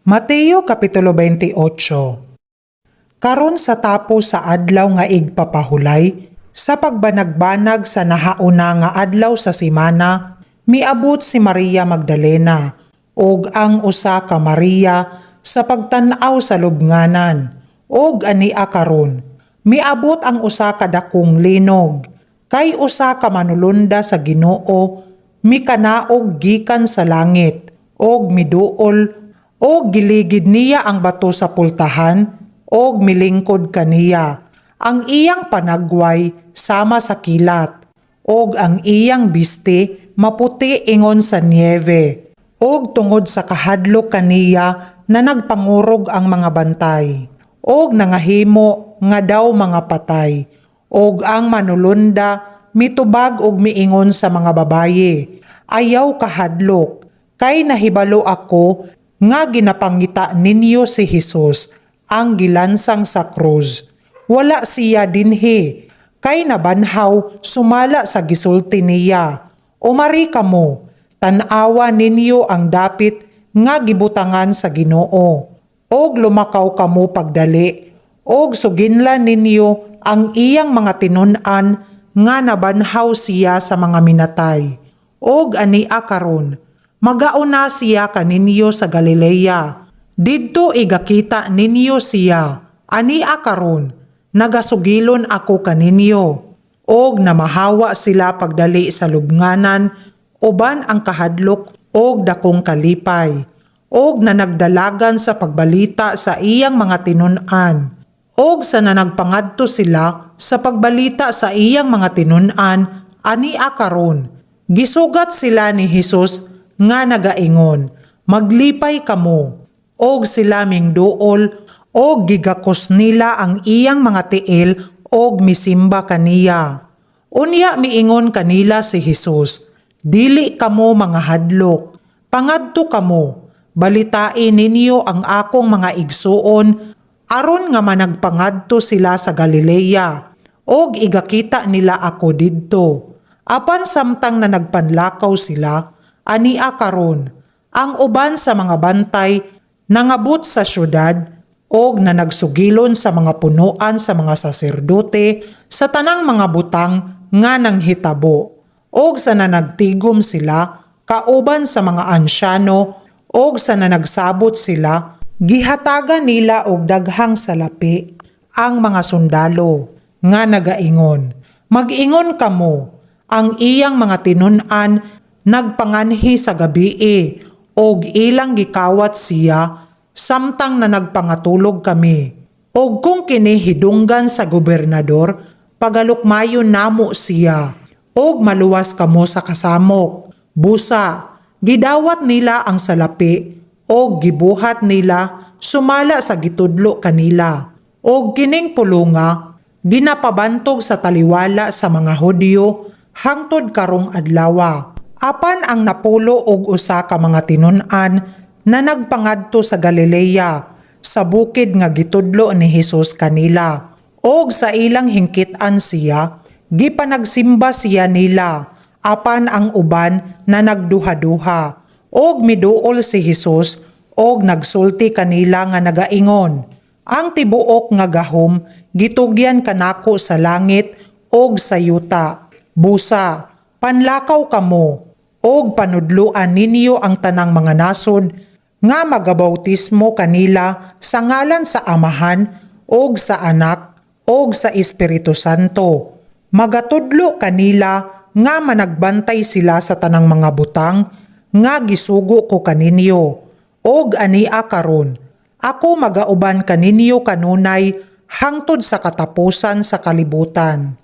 Mateo Kapitulo 28. Karon sa tapos sa adlaw nga igpapahulay, sa pagbanagbanag sa nahauna nga adlaw sa simana, miabot si Maria Magdalena ug ang usa ka Maria sa pagtan-aw sa lubnganan, ug ania karon miabot ang usa ka dakong linog, kay usa ka manulunda sa Ginoo mikanaog gikan sa langit, ug miduol og giligid niya ang bato sa pultahan, og milingkod kaniya. Ang iyang panagway sama sa kilat, og ang iyang biste maputi ingon sa niebe, og tungod sa kahadlok kaniya na nagpangurog ang mga bantay, og nangahimo nga daw mga patay, og ang manulunda mitubag og miingon sa mga babaye, ayaw kahadlok, kay nahibalo ako nga ginapangita ninyo si Jesus ang gilansang sa krus. Wala siya dinhi, kay nabanhaw sumala sa gisulti niya. Umari kamo, tan-awa ninyo ang dapit nga gibutangan sa Ginoo. Og lumakaw kamo pagdali, og suginlan ninyo ang iyang mga tinun-an nga nabanhaw siya sa mga minatay. Og ania karon, magauna siya kaninyo sa Galilea. Didto igakita ninyo siya. Ania karon, nagasugilon ako kaninyo. Og namahawa sila pagdali sa lubnganan, uban ang kahadlok og dakong kalipay. Og nanagdalagan sa pagbalita sa iyang mga tinun-an. Og sa nanagpangadto sila sa pagbalita sa iyang mga tinun-an, ania karon, gisugat sila ni Jesus nga nagaingon, maglipay kamo, og sila mingduol, og gigakos nila ang iyang mga tiil, og misimba kaniya. Unya miingon kanila si Jesus, dili kamo mga hadlok, pangadto kamo, balitain ninyo ang akong mga igsuon, aron nga managpangadto sila sa Galilea, og igakita nila ako didto. Apan samtang na nagpanlakaw sila, ania karon, ang uban sa mga bantay nangabot sa syudad og na nagsugilon sa mga punuan sa mga saserdote sa tanang mga butang nga nanghitabo, og sa nanagtigom sila kauban sa mga ansyano, og sa nanagsabot sila gihatagan nila og daghang salapi ang mga sundalo nga nagaingon, mag-ingon kamo, ang iyang mga tinun-an nagpanganhi sa gabii, og ilang gikawat siya samtang na nagpangatulog kami. Og kung kini hidunggan sa gobernador, pagalukmayon namo siya, og maluwas kamo sa kasamok. Busa, gidawat nila ang salapi, og gibuhat nila sumala sa gitudlo kanila. Og kining pulunga, ginapabantog sa taliwala sa mga Hudyo hangtod karong adlawa. Apan ang napulo og usa ka mga tinun-an na nagpangadto sa Galilea, sa bukid nga gitudlo ni Jesus kanila. Og sa ilang hingkit-an siya, gipanagsimba siya nila, apan ang uban na nagduha-duha. Og miduol si Jesus, og nagsulti kanila nga nagaingon, ang tibuok nga gahom gitugyan kanako sa langit og sa yuta. Busa, panlakaw kamo, og panudluan ninyo ang tanang mga nasod nga magabautismo kanila sa ngalan sa Amahan, og sa Anak, og sa Espiritu Santo. Magatudlo kanila nga managbantay sila sa tanang mga butang nga gisugo ko kaninyo. Og ania karon, ako magauban kaninyo kanunay hangtod sa katapusan sa kalibutan.